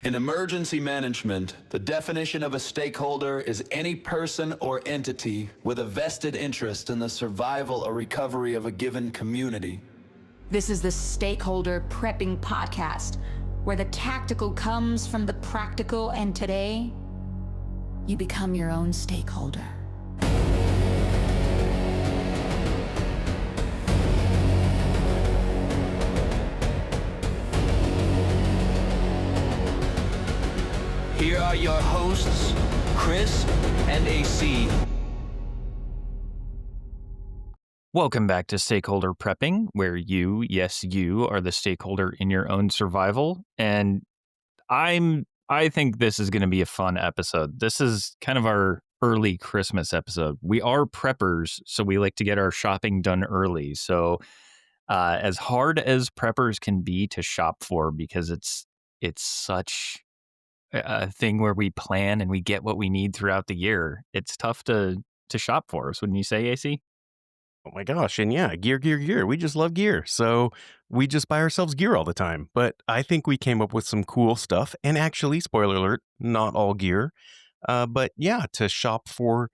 In emergency management, the definition of a stakeholder is any person or entity with a vested interest in the survival or recovery of a given community. This is the Stakeholder Prepping podcast, where the tactical comes from the practical, and today, you become your own stakeholder. Here are your hosts, Chris and AC. Welcome back to Stakeholder Prepping, where you, yes, you are the stakeholder in your own survival. And I think this is going to be a fun episode. This is kind of our early Christmas episode. We are preppers, so we like to get our shopping done early. So as hard as preppers can be to shop for, because it's such a thing where we plan and we get what we need throughout the year, it's tough to shop for us, wouldn't you say, AC? Oh my gosh. And yeah, gear. We just love gear. So we just buy ourselves gear all the time. But I think we came up with some cool stuff. And actually, spoiler alert, not all gear. But yeah, to shop for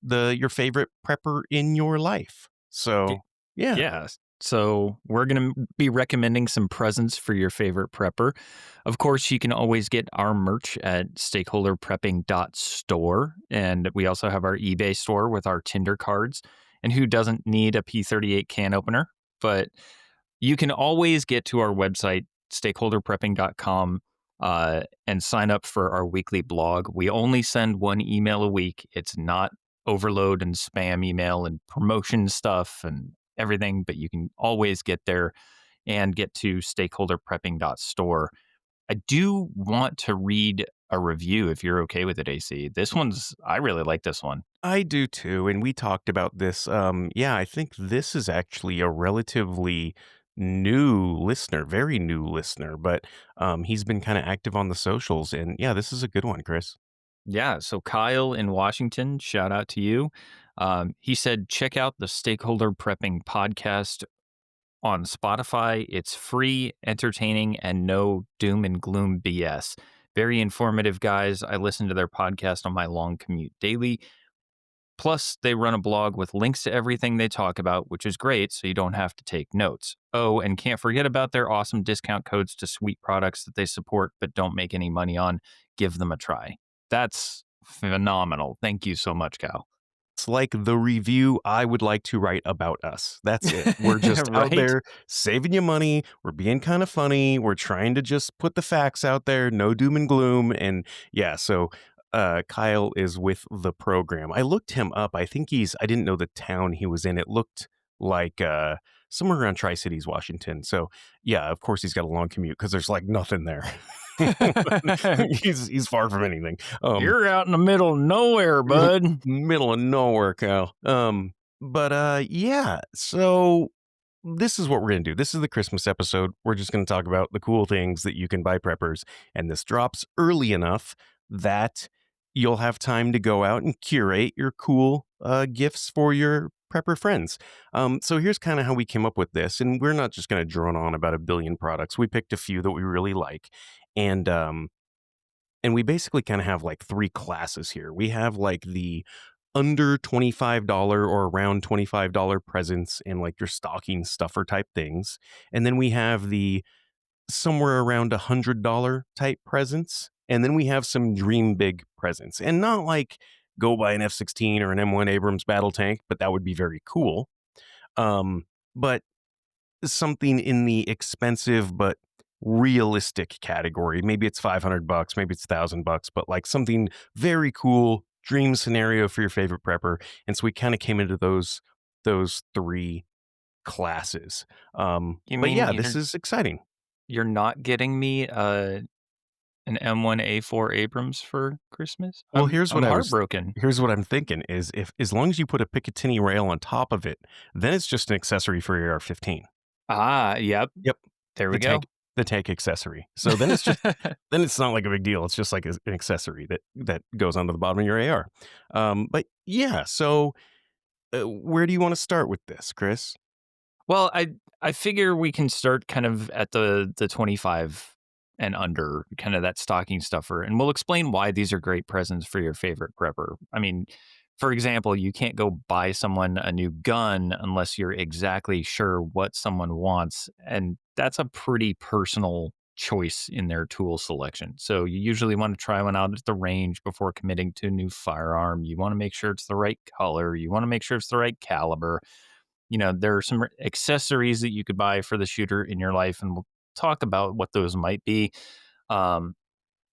your favorite prepper in your life. So yeah. Yeah. So we're going to be recommending some presents for your favorite prepper. Of course, you can always get our merch at stakeholderprepping.store. And we also have our eBay store with our Tinder cards. And who doesn't need a P38 can opener? But you can always get to our website, stakeholderprepping.com, and sign up for our weekly blog. We only send one email a week. It's not overload and spam email and promotion stuff and everything, but you can always get there and get to stakeholderprepping.store. I do want to read a review if you're okay with it, AC. I really like this one. I do too. And we talked about this. I think this is actually a relatively new listener, very new listener, but he's been kind of active on the socials. And yeah, this is a good one, Chris. Yeah, so Kyle in Washington, shout out to you. He said, check out the Stakeholder Prepping podcast on Spotify. It's free, entertaining, and no doom and gloom BS. Very informative guys. I listen to their podcast on my long commute daily. Plus, they run a blog with links to everything they talk about, which is great, so you don't have to take notes. Oh, and can't forget about their awesome discount codes to sweet products that they support but don't make any money on. Give them a try. That's phenomenal. Thank you so much, Cal. It's like the review I would like to write about us. That's it. We're just out Right? there saving you money. We're being kind of funny. We're trying to just put the facts out there. No doom and gloom. And yeah, so Kyle is with the program. I looked him up. I didn't know the town he was in. It looked like somewhere around Tri-Cities, Washington. So yeah, of course he's got a long commute because there's like nothing there. he's far from anything. You're out in the middle of nowhere, bud. Middle of nowhere, Kyle. Yeah. So this is what we're gonna do. This is the Christmas episode. We're just gonna talk about the cool things that you can buy preppers, and this drops early enough that you'll have time to go out and curate your cool gifts for your prepper friends. So here's kind of how we came up with this, and we're not just going to drone on about a billion products. We picked a few that we really like, and we basically kind of have like three classes here. We have like the under $25 or around $25 presents and like your stocking stuffer type things, and then we have the somewhere around $100 type presents. And then we have some dream big presents, and not like go buy an F-16 or an M1 Abrams battle tank, but that would be very cool. But something in the expensive but realistic category. Maybe it's $500, maybe it's $1,000, but like something very cool, dream scenario for your favorite prepper. And so we kind of came into those three classes. This is exciting. You're not getting me an M1A4 Abrams for Christmas? Well, here's what I'm I heartbroken. Here's what I'm thinking is if as long as you put a Picatinny rail on top of it, then it's just an accessory for your AR-15. Yep. Yep. There we go. The tank accessory. So then it's just then it's not like a big deal. It's just like an accessory that goes onto the bottom of your AR. But yeah, so where do you want to start with this, Chris? Well, I figure we can start kind of at the 25 and under, kind of that stocking stuffer. And we'll explain why these are great presents for your favorite prepper. I mean, for example, you can't go buy someone a new gun unless you're exactly sure what someone wants. And that's a pretty personal choice in their tool selection. So you usually want to try one out at the range before committing to a new firearm. You want to make sure it's the right color. You want to make sure it's the right caliber. There are some accessories that you could buy for the shooter in your life, and we'll talk about what those might be. Um,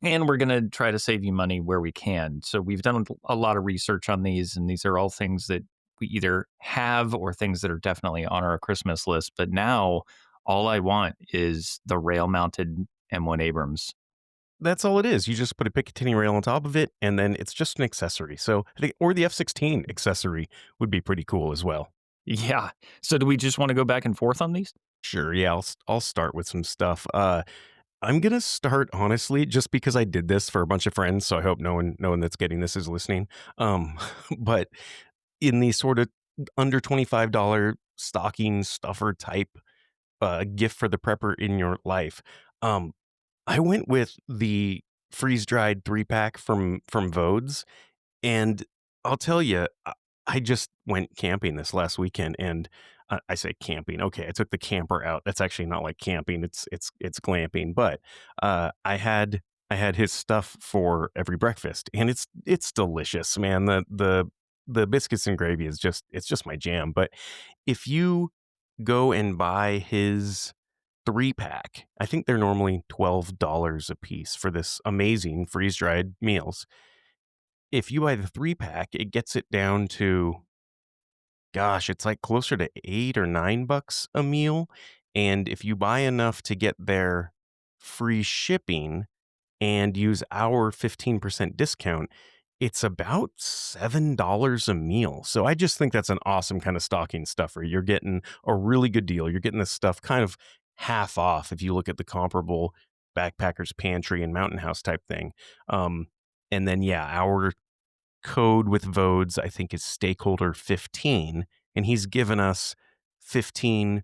and we're going to try to save you money where we can. So we've done a lot of research on these, and these are all things that we either have or things that are definitely on our Christmas list. But now all I want is the rail mounted M1 Abrams. That's all it is. You just put a Picatinny rail on top of it, and then it's just an accessory. So I think, or the F-16 accessory would be pretty cool as well. Yeah. So do we just want to go back and forth on these? Sure, yeah, I'll start with some stuff. I'm gonna start honestly, just because I did this for a bunch of friends, so I hope no one that's getting this is listening. Um, but in the sort of under $25 stocking stuffer type gift for the prepper in your life, um, I went with the freeze dried 3-pack from Vodes, and I'll tell you, I just went camping this last weekend, and I say camping. Okay, I took the camper out. That's actually not like camping. It's glamping. But I had his stuff for every breakfast, and it's delicious, man. The biscuits and gravy is just my jam. But if you go and buy his 3-pack, I think they're normally $12 a piece for this amazing freeze dried meals. If you buy the 3-pack, it gets it down to, gosh, it's like closer to 8 or $9 a meal, and if you buy enough to get their free shipping and use our 15% discount, it's about $7 a meal. So I just think that's an awesome kind of stocking stuffer. You're getting a really good deal. You're getting this stuff kind of half off if you look at the comparable Backpacker's Pantry and Mountain House type thing. Um, and then, yeah, our code with Vodes, I think, is Stakeholder 15, and he's given us 15%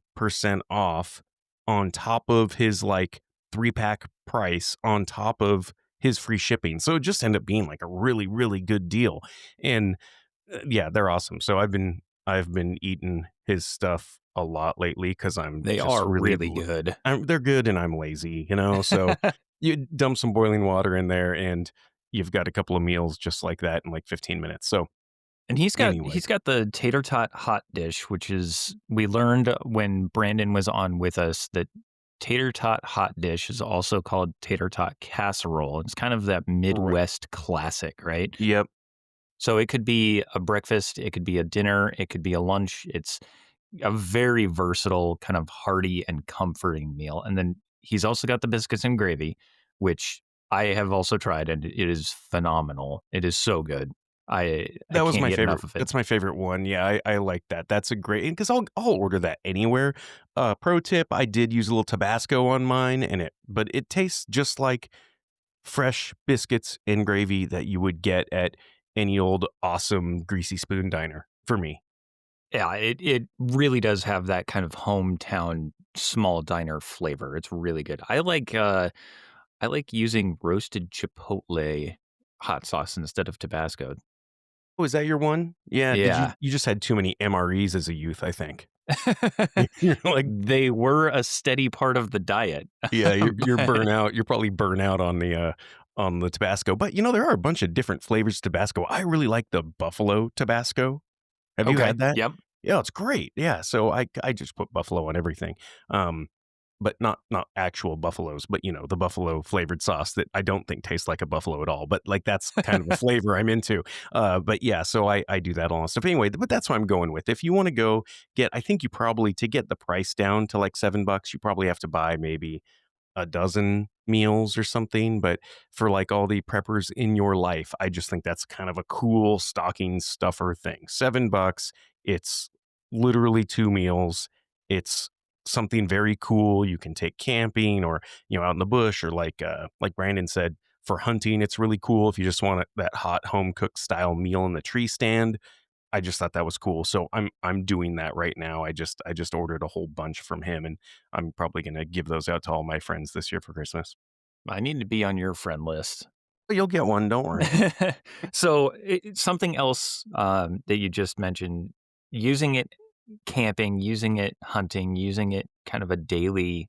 off on top of his like 3-pack price, on top of his free shipping. So it just ended up being like a really, really good deal. And yeah, they're awesome. So I've been eating his stuff a lot lately because I'm They just are really really good. they're good and I'm lazy, So you dump some boiling water in there and you've got a couple of meals just like that in like 15 minutes. So And he's got anyway, he's got the tater tot hot dish, which is, we learned when Brandon was on with us that tater tot hot dish is also called tater tot casserole. It's kind of that right. Midwest classic, right? Yep. So it could be a breakfast, it could be a dinner, it could be a lunch. It's a very versatile, kind of hearty and comforting meal. And then he's also got the biscuits and gravy, which I have also tried, and it is phenomenal. It is so good. I That was can't my get favorite. enough of it. That's my favorite one. Yeah, I like that. That's a great, because I'll order that anywhere. Pro tip: I did use a little Tabasco on mine, but it tastes just like fresh biscuits and gravy that you would get at any old awesome greasy spoon diner for me. Yeah, it really does have that kind of hometown small diner flavor. It's really good. I like using roasted chipotle hot sauce instead of Tabasco. Oh, is that your one? Yeah. Did you Yeah. you just had too many MREs as a youth? I think you're like, They were a steady part of the diet. yeah, you're But burnout. You're probably burnout on the Tabasco. But there are a bunch of different flavors of Tabasco. I really like the buffalo Tabasco. Have you okay. had that? Yep. Yeah, it's great. Yeah, so I just put buffalo on everything. Um, but not actual buffaloes, but the buffalo flavored sauce that I don't think tastes like a buffalo at all. But like that's kind of a flavor I'm into. But yeah, so I do that all stuff anyway. But that's what I'm going with. If you want to go I think you probably, to get the price down to like $7, you probably have to buy maybe a dozen meals or something. But for like all the preppers in your life, I just think that's kind of a cool stocking stuffer thing. $7, it's literally 2 meals. It's something very cool. You can take camping, or out in the bush, or like Brandon said, for hunting, it's really cool if you just want that hot home cooked style meal in the tree stand. I just thought that was cool. So I'm doing that right now. I just ordered a whole bunch from him, and I'm probably going to give those out to all my friends this year for Christmas. I need to be on your friend list. But you'll get one, don't worry. So something else that you just mentioned, using it camping, using it hunting, using it kind of a daily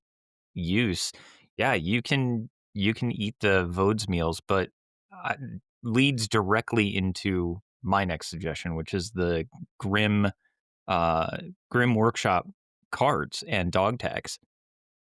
use. Yeah, you can eat the Vodes meals, but uh, leads directly into my next suggestion, which is the Grim uh, Grim Workshop cards and dog tags.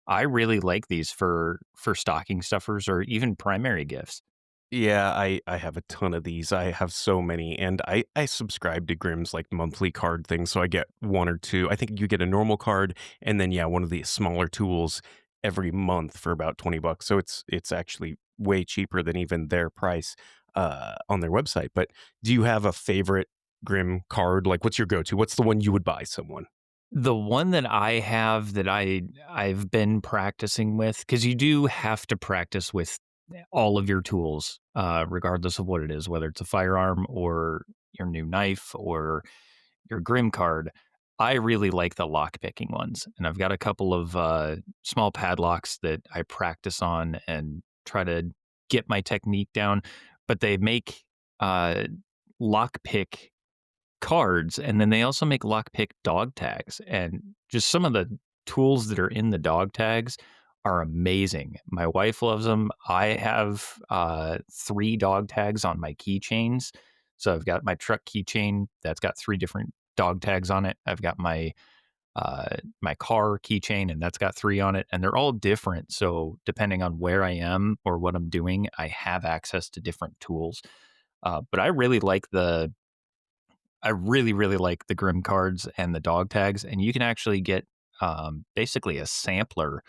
I really like these for stocking stuffers or even primary gifts. Yeah, I have a ton of these. I have so many, and I subscribe to Grimm's like monthly card thing, so I get one or two. I think you get a normal card, and then yeah, one of the smaller tools every month for about $20. So it's actually way cheaper than even their price on their website. But do you have a favorite Grimm card? Like, what's your go-to? What's the one you would buy someone? The one that I have that I've been practicing with, because you do have to practice with all of your tools, regardless of what it is, whether it's a firearm or your new knife or your Grim card. I really like the lock picking ones, and I've got a couple of small padlocks that I practice on and try to get my technique down. But they make uh, lock pick cards, and then they also make lockpick dog tags, and just some of the tools that are in the dog tags are amazing. My wife loves them. I have 3 dog tags on my keychains. So I've got my truck keychain that's got 3 different dog tags on it. I've got my car keychain, and that's got 3 on it, and they're all different. So depending on where I am or what I'm doing, I have access to different tools. But I really, really like the Grim cards and the dog tags, and you can actually get basically a sampler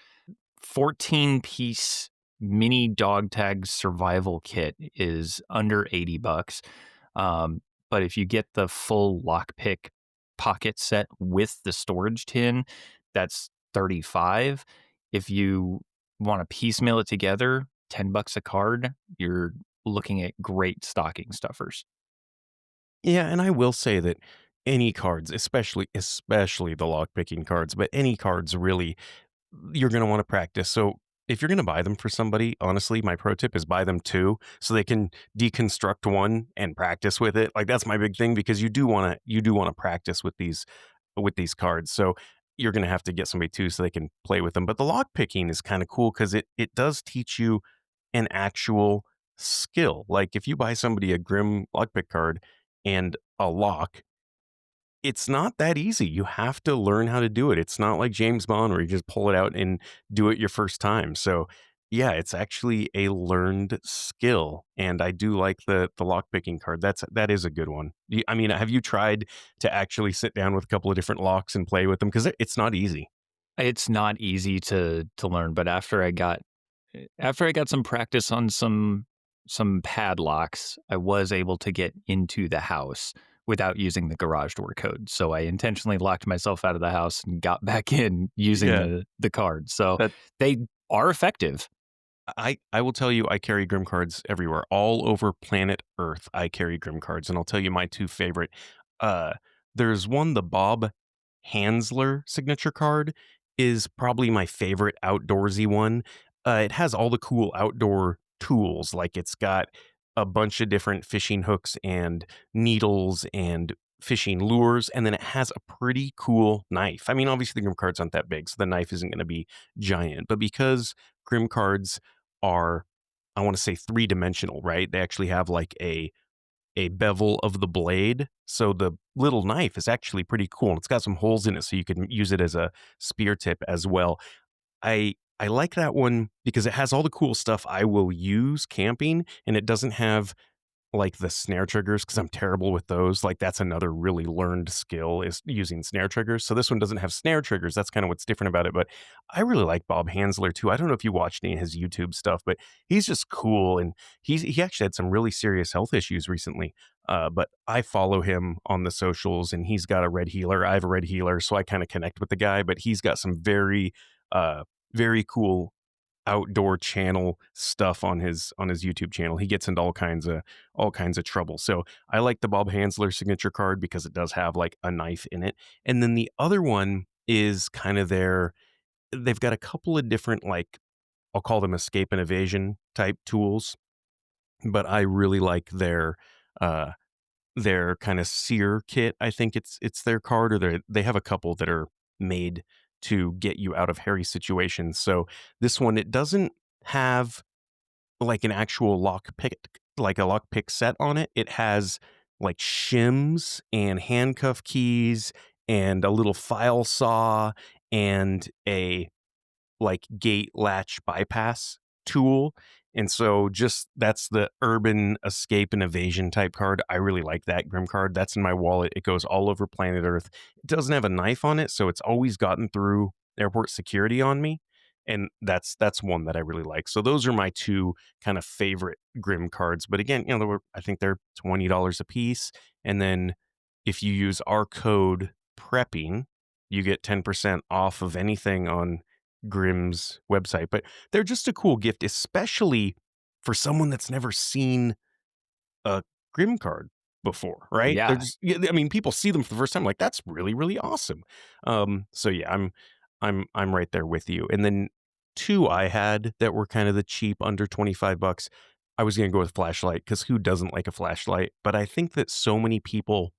14-piece mini dog tag survival kit is under $80. But if you get the full lockpick pocket set with the storage tin, that's 35. If you want to piecemeal it together, $10 a card, you're looking at great stocking stuffers. Yeah, and I will say that any cards, especially the lock picking cards, but any cards really you're going to want to practice. So if you're going to buy them for somebody, honestly, my pro tip is buy them two so they can deconstruct one and practice with it. Like that's my big thing because you do want to practice with these cards. So you're going to have to get somebody too so they can play with them. But the lock picking is kind of cool cuz it does teach you an actual skill. Like if you buy somebody a Grim lockpick card and a lock, it's not that easy. You have to learn how to do it. It's not like James Bond where you just pull it out and do it your first time. So, yeah, it's actually a learned skill, and I do like the lock picking card. That is a good one. I mean, have you tried to actually sit down with a couple of different locks and play with them? Because it's not easy. It's not easy to learn, but after I got some practice on some padlocks, I was able to get into the house without using the garage door code. So I intentionally locked myself out of the house and got back in using Yeah. the card. So That they are effective. I will tell you, I carry Grim cards everywhere, all over planet Earth. I carry Grim cards, and I'll tell you my two favorite. Uh, there's one, the Bob Hansler signature card is probably my favorite outdoorsy one. It has all the cool outdoor tools, like it's got a bunch of different fishing hooks and needles and fishing lures, and then it has a pretty cool knife. I mean, obviously the Grim cards aren't that big, so the knife isn't going to be giant, but because Grim cards are, I want to say, three-dimensional, right? They actually have like a bevel of the blade. So the little knife is actually pretty cool. And it's got some holes in it so you can use it as a spear tip as well. I like that one because it has all the cool stuff I will use camping, and it doesn't have like the snare triggers because I'm terrible with those. Like that's another really learned skill is using snare triggers. So this one doesn't have snare triggers. That's kind of what's different about it. But I really like Bob Hansler too. I don't know if you watched any of his YouTube stuff, but he's just cool. And he actually had some really serious health issues recently. But I follow him on the socials, and he's got a red healer. I have a red healer, so I kind of connect with the guy. But he's got some very cool outdoor channel stuff on his YouTube channel. He gets into all kinds of trouble. So I like the Bob Hansler signature card because it does have like a knife in it. And then the other one is kind of they've got a couple of different like I'll call them escape and evasion type tools, but I really like uh their kind of sear kit. I think it's their card, or they have a couple that are made to get you out of hairy situations. So this one, it doesn't have like an actual lock pick, like a lock pick set on it. It has like shims and handcuff keys and a little file saw and a like gate latch bypass tool. And so just that's the urban escape and evasion type card. I really like that Grim card. That's in my wallet. It goes all over planet Earth. It doesn't have a knife on it, so it's always gotten through airport security on me. And that's one that I really like. So those are my two kind of favorite Grim cards. But again, I think they're $20 a piece. And then if you use our code prepping, you get 10% off of anything on Grimm's website. But they're just a cool gift, especially for someone that's never seen a Grimm card before, right? They're Yeah, just, yeah, I mean, people see them for the first time, like that's really, really awesome. So yeah, I'm right there with you. And then two I had that were kind of the cheap under $25. I was gonna go with flashlight because who doesn't like a flashlight? But I think that so many people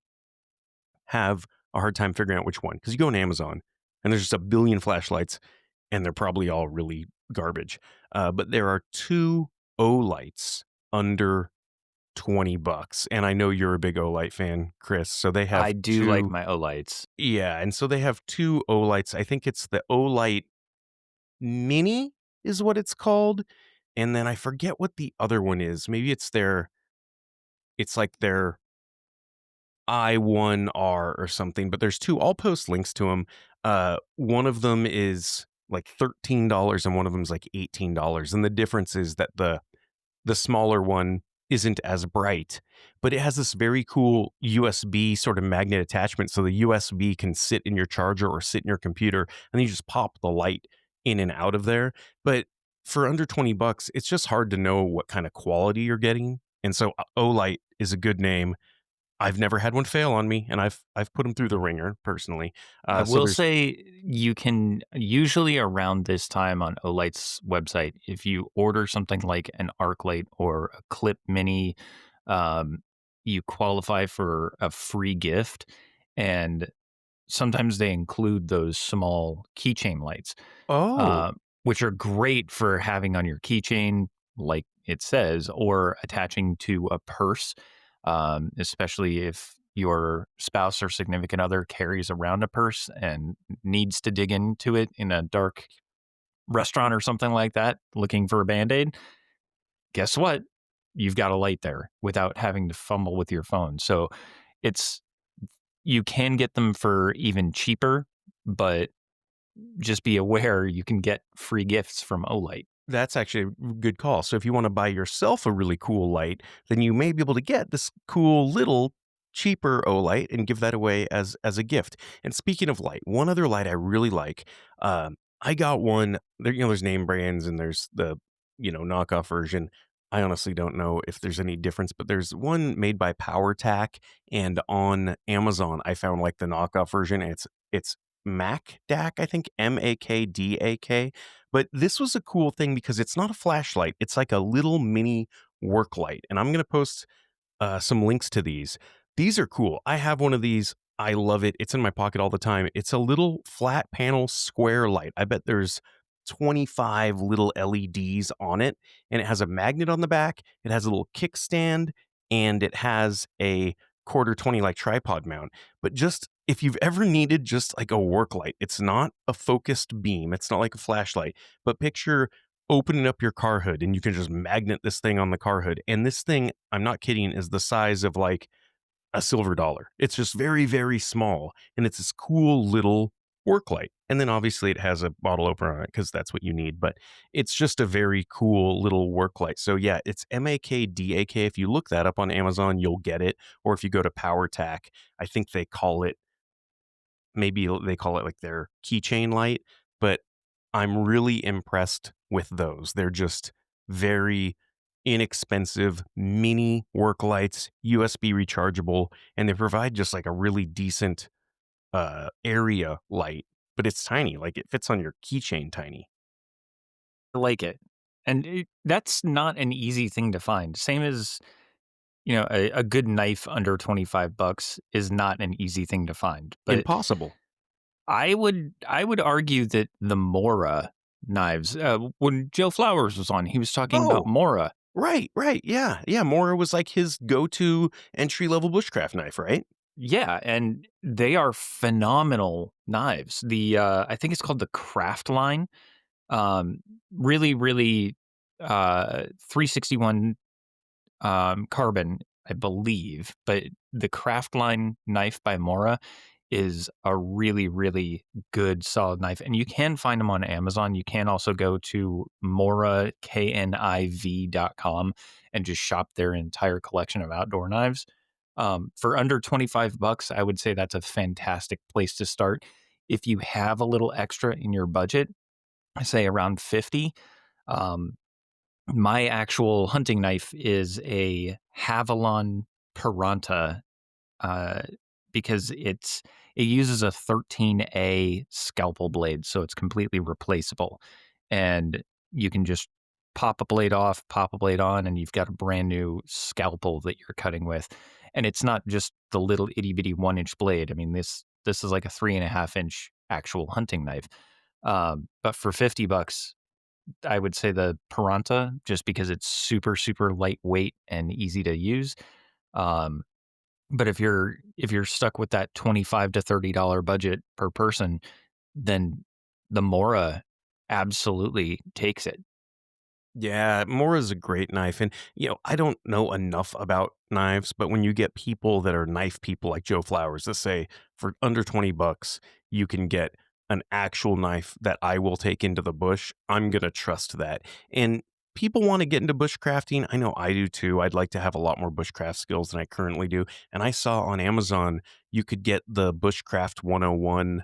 have a hard time figuring out which one because you go on Amazon and there's just a billion flashlights and they're probably all really garbage. But there are two O lights under $20, and I know you're a big O light fan, Chris. So they I have do like two, my Olights. yeah, and so they have two O lights. I think it's the O light Mini is what it's called, and then I forget what the other one is. Maybe it's like their I1R or something, but there's two. I'll post links to them. One of them is like $13 and one of them is like $18. And the difference is that the smaller one isn't as bright, but it has this very cool USB sort of magnet attachment. So the USB can sit in your charger or sit in your computer, and you just pop the light in and out of there. But for under $20, it's just hard to know what kind of quality you're getting. And so Olight is a good name. I've never had one fail on me, and I've put them through the ringer personally. I So will there's say you can usually around this time on Olight's website, if you order something like an arc light or a clip mini, um, you qualify for a free gift. And sometimes they include those small keychain lights, oh, uh, which are great for having on your keychain, like it says, or attaching to a purse, especially if your spouse or significant other carries around a purse and needs to dig into it in a dark restaurant or something like that, looking for a band aid. Guess what? You've got a light there without having to fumble with your phone. So it's you can get them for even cheaper, but just be aware you can get free gifts from Olight. that's actually a good call. So if you want to buy yourself a really cool light, then you may be able to get this cool little cheaper O light and give that away as a gift. And speaking of light, one other light I really like, I got one. There, there's name brands and there's the knockoff version. I honestly don't know if there's any difference, but there's one made by PowerTac, and on Amazon I found like the knockoff version. And it's MacDac, I think MAKDAK. But this was a cool thing because it's not a flashlight. It's like a little mini work light. And I'm going to post some links to these. These are cool. I have one of these. I love it. It's in my pocket all the time. It's a little flat panel square light. I bet there's 25 little LEDs on it, and it has a magnet on the back. It has a little kickstand, and it has a quarter 20 like tripod mount. But just if you've ever needed just like a work light, it's not a focused beam. It's not like a flashlight, but picture opening up your car hood and you can just magnet this thing on the car hood. And this thing, I'm not kidding, is the size of like a silver dollar. It's just very, very small. And it's this cool little work light. And then obviously it has a bottle opener on it because that's what you need. But it's just a very cool little work light. So yeah, it's MAKDAK. If you look that up on Amazon, you'll get it. Or if you go to PowerTac, I think they call it, maybe they call it like their keychain light. But I'm really impressed with those. They're just very inexpensive mini work lights, USB rechargeable, and they provide just like a really decent area light, but it's tiny. Like it fits on your keychain tiny. I like it. And that's not an easy thing to find. Same as, you know, a good knife under 25 bucks is not an easy thing to find. But Impossible. I would argue that the Mora knives, when Joe Flowers was on, he was talking about Oh, Mora. right, right. Yeah, yeah. Mora was like his go-to entry-level bushcraft knife, right? Yeah, and they are phenomenal knives. The I think it's called the Craft line. Really, really 361 carbon, I believe, but the Craft line knife by Mora is a really, really good solid knife. And you can find them on Amazon. You can also go to morakniv.com and just shop their entire collection of outdoor knives. For under 25 bucks, I would say that's a fantastic place to start. If you have a little extra in your budget, I say around 50, um, my actual hunting knife is a Havalon Piranta, uh, because it uses a 13A scalpel blade, so it's completely replaceable, and you can just pop a blade off, pop a blade on, and you've got a brand new scalpel that you're cutting with. And it's not just the little itty bitty 1 inch blade. I mean, this is like a 3.5 inch actual hunting knife. But for 50 bucks, I would say the Piranta, just because it's super, super lightweight and easy to use. Um, but if you're stuck with that $25 to $30 budget per person, then the Mora absolutely takes it. Yeah, Mora's a great knife. And, I don't know enough about knives, but when you get people that are knife people like Joe Flowers that say for under 20 bucks, you can get an actual knife that I will take into the bush, I'm going to trust that. And people want to get into bushcrafting. I know I do too. I'd like to have a lot more bushcraft skills than I currently do. And I saw on Amazon, you could get the Bushcraft 101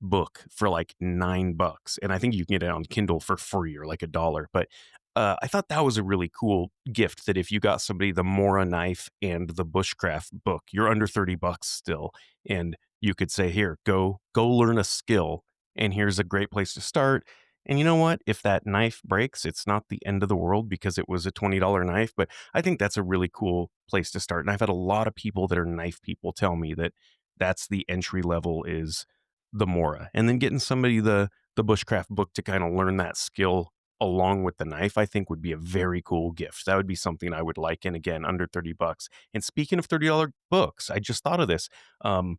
book for like $9, and I think you can get it on Kindle for free or like $1. But I thought that was a really cool gift that if you got somebody the Mora knife and the bushcraft book, you're under $30 still, and you could say, "Here, go learn a skill, and here's a great place to start." And you know what? If that knife breaks, it's not the end of the world because it was a $20 knife. But I think that's a really cool place to start. And I've had a lot of people that are knife people tell me that that's the entry level is the Mora, and then getting somebody the bushcraft book to kind of learn that skill along with the knife, I think would be a very cool gift. That would be something I would like. And again, under $30. And speaking of $30 books, I just thought of this. Um,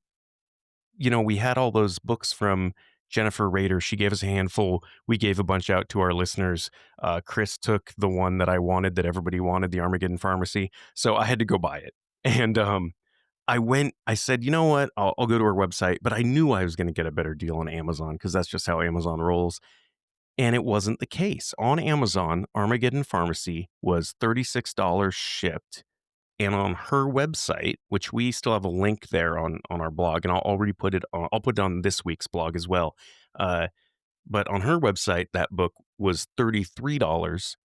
we had all those books from Jennifer Rader. She gave us a handful. We gave a bunch out to our listeners. Chris took the one that I wanted, that everybody wanted, the Armageddon Pharmacy. So I had to go buy it. And I said, you know what? I'll go to her website, but I knew I was going to get a better deal on Amazon because that's just how Amazon rolls. And it wasn't the case. On Amazon, Armageddon Pharmacy was $36 shipped. And on her website, which we still have a link there on our blog, and I'll already put it on, I'll put it on this week's blog as well. But on her website, that book was $33,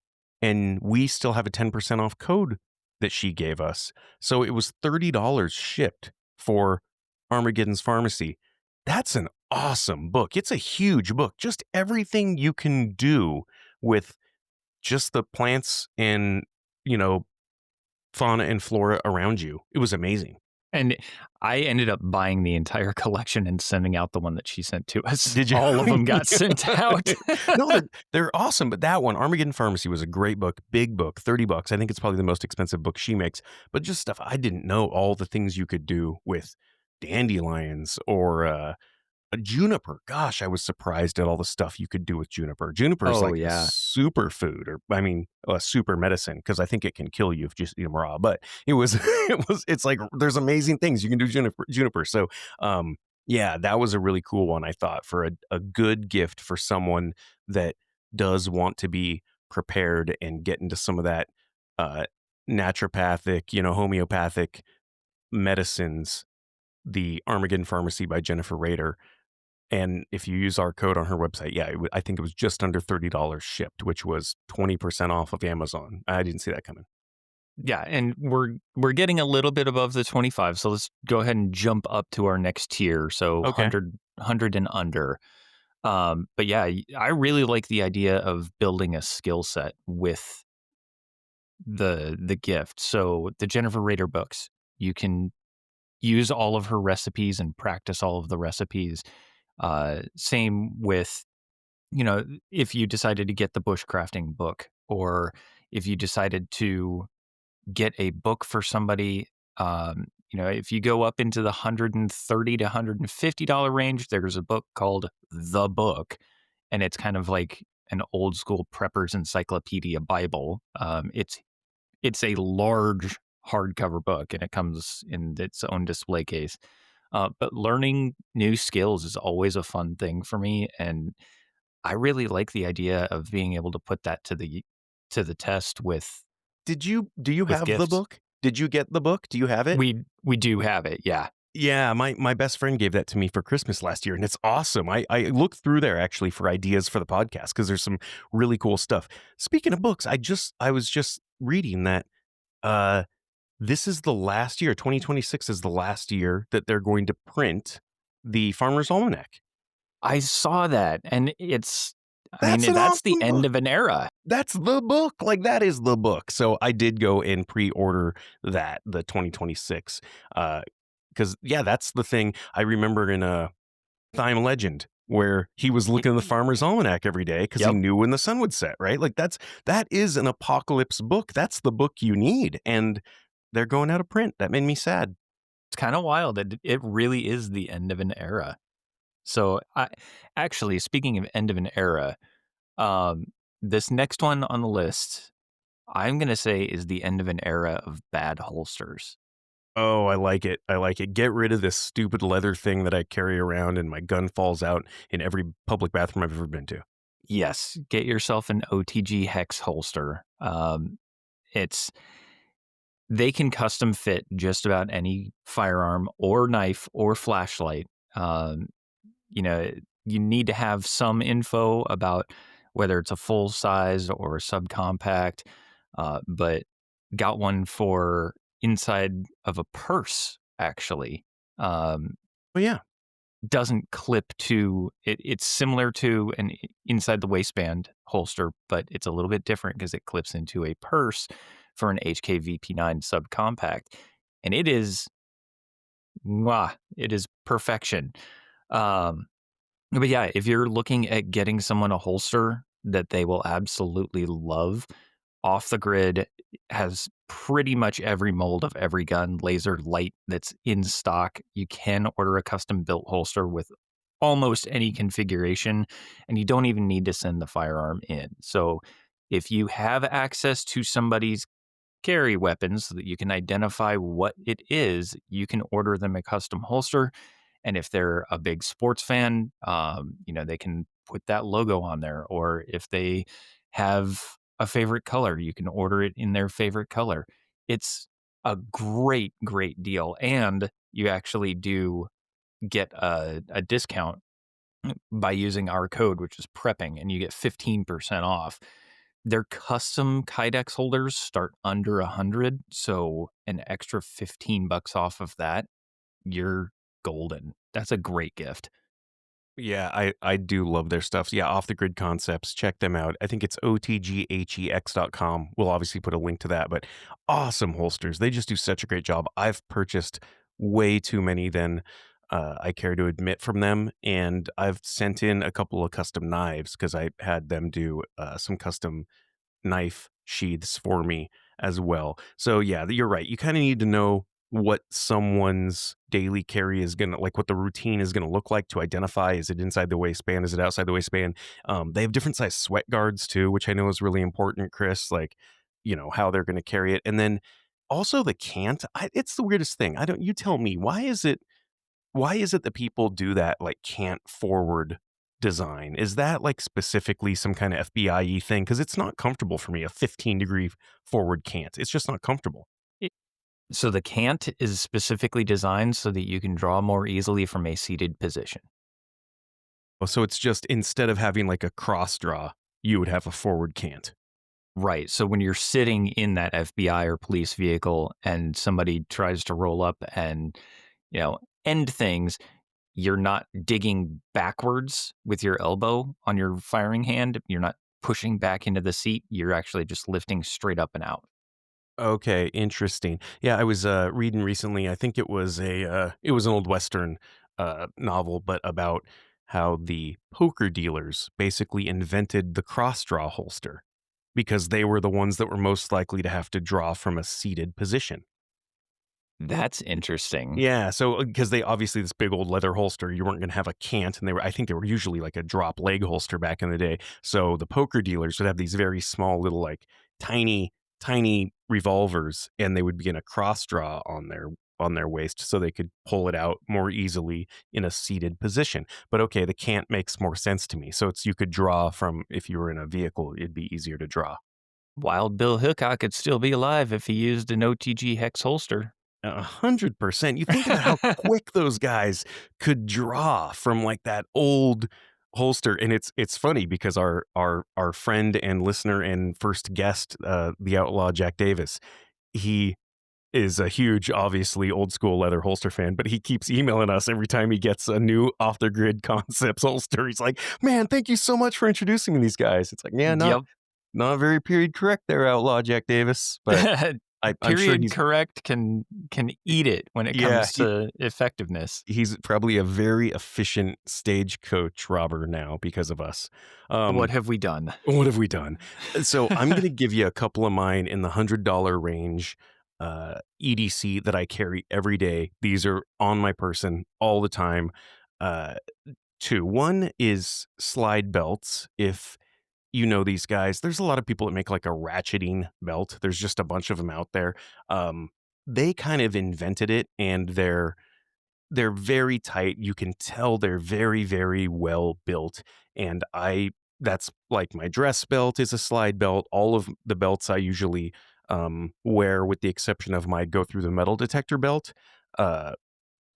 and we still have a 10% off code that she gave us. So it was $30 shipped for Armageddon's Pharmacy. That's an awesome book. It's a huge book. Just everything you can do with just the plants and, you know, fauna and flora around you. It was amazing. And I ended up buying the entire collection and sending out the one that she sent to us. Did you? All of them got sent out. No, they're awesome. But that one, Armageddon Pharmacy, was a great book, big book, $30. I think it's probably the most expensive book she makes. But just stuff I didn't know, all the things you could do with dandelions or a juniper. Gosh, I was surprised at all the stuff you could do with juniper. Juniper is Oh, like a yeah. superfood, or I mean, a super medicine, because I think it can kill you if you just eat them raw. But it was, it's like there's amazing things you can do juniper. So, yeah, that was a really cool one. I thought for a good gift for someone that does want to be prepared and get into some of that naturopathic, homeopathic medicines. The Armageddon Pharmacy by Jennifer Rader. And if you use our code on her website, yeah, I think it was just under $30 shipped, which was 20% off of Amazon. I didn't see that coming. Yeah, and we're getting a little bit above the 25, so let's go ahead and jump up to our next tier. So Okay. 100 and under. But yeah, I really like the idea of building a skill set with the gift. So the Jennifer Rader books, you can use all of her recipes and practice all of the recipes. Same with, if you decided to get the bushcrafting book, or if you decided to get a book for somebody, if you go up into the $130 to $150 range, there's a book called The Book, and it's kind of like an old school prepper's encyclopedia Bible. It's a large hardcover book, and it comes in its own display case. But learning new skills is always a fun thing for me, and I really like the idea of being able to put that to the test Do you with have the gifts. book? Did you get the book? Do you have it? We do have it, yeah. Yeah, my best friend gave that to me for Christmas last year, and it's awesome. I looked through there actually for ideas for the podcast because there's some really cool stuff. Speaking of books, I was just reading that uh this is the last year, 2026 is the last year that they're going to print the Farmer's Almanac. I saw that, and That's an that's the awesome end book. of an era. That's the book. Like that is the book. So I did go and pre-order that, the 2026. Because yeah, that's the thing. I remember in a Time Legend where he was looking at the Farmer's Almanac every day because he Yep. knew when the sun would set, right? Like that is an apocalypse book. That's the book you need. And they're going out of print. That made me sad. It's kinda wild that it really is the end of an era. So, actually, speaking of end of an era, um, this next one on the list, I'm gonna say is the end of an era of bad holsters. Oh, I like it. I like it. Get rid of this stupid leather thing that I carry around and my gun falls out in every public bathroom I've ever been to. Yes, get yourself an OTG hex holster. It's They can custom fit just about any firearm or knife or flashlight. Um, you know, you need to have some info about whether it's a full size or a subcompact, but got one for inside of a purse, actually. Um, But yeah, doesn't clip to it. It's similar to an inside the waistband holster, but it's a little bit different because it clips into a purse for an HKVP9 subcompact. And it is perfection. Um, but yeah, if you're looking at getting someone a holster that they will absolutely love, Off the Grid has pretty much every mold of every gun laser light that's in stock. You can order a custom built holster with almost any configuration, and you don't even need to send the firearm in. So if you have access to somebody's carry weapons so that you can identify what it is, you can order them a custom holster. And if they're a big sports fan, they can put that logo on there. Or if they have a favorite color, you can order it in their favorite color. It's a great, great deal. And you actually do get a discount by using our code, which is prepping, and you get 15% off. Their custom Kydex holders start under 100, so an extra 15 bucks off of that, you're golden. That's a great gift. yeah, I do love their stuff. Yeah, Off the Grid Concepts, check them out. I think it's otghex.com. We'll obviously put a link to that, but awesome holsters. They just do such a great job. I've purchased way too many than I care to admit from them, and I've sent in a couple of custom knives because I had them do some custom knife sheaths for me as well. So yeah, you're right. You kind of need to know what someone's daily carry is gonna like, what the routine is gonna look like to identify, is it inside the waistband, is it outside the waistband. They have different size sweat guards too, which I know is really important, Chris, like, how they're gonna carry it. And then also the cant, it's the weirdest thing. I don't You tell me, why is it that people do that, like, can't forward design? Is that, like, specifically some kinda FBI-y thing? Because it's not comfortable for me, a 15-degree forward can't. It's just not comfortable. It So the cant is specifically designed so that you can draw more easily from a seated position. Oh, so it's just instead of having, like, a cross draw, you would have a forward can't. Right, so when you're sitting in that FBI or police vehicle and somebody tries to roll up and, end things, you're not digging backwards with your elbow on your firing hand. You're not pushing back into the seat. You're actually just lifting straight up and out. Okay, interesting. Yeah, I was reading recently. I think it was an old western novel, but about how the poker dealers basically invented the cross draw holster because they were the ones that were most likely to have to draw from a seated position. That's interesting. Yeah, so because they obviously this big old leather holster, you weren't going to have a cant, and I think they were usually like a drop leg holster back in the day. So the poker dealers would have these very small little like tiny revolvers, and they would be in a cross draw on their waist, so they could pull it out more easily in a seated position. But okay, the cant makes more sense to me. So it's you could draw from if you were in a vehicle, it'd be easier to draw. Wild Bill Hickok could still be alive if he used an OTG hex holster. 100%. You think about how quick those guys could draw from like that old holster, and it's funny because our friend and listener and first guest, the outlaw Jack Davis, he is a huge, obviously old school leather holster fan, but he keeps emailing us every time he gets a new off the grid concepts holster. He's like, "Man, thank you so much for introducing me to these guys." It's like, yeah, Yep. not very period correct there, outlaw Jack Davis, but I'm sure Period correct can eat it when it yeah, comes to effectiveness. he's probably a very efficient stagecoach robber now because of us. What Um, have we done? what have we done? So I'm going to give you a couple of mine in the $100 range, EDC that I carry every day. These are on my person all the time. Uh, two. One is slide belts. If you know these guys, there's a lot of people that make like a ratcheting belt. There's just a bunch of them out there. Um, they kind of invented it, and they're very tight. You can tell they're very, very well built. And that's like my dress belt is a slide belt. All of the belts I usually wear, with the exception of my go through the metal detector belt, uh,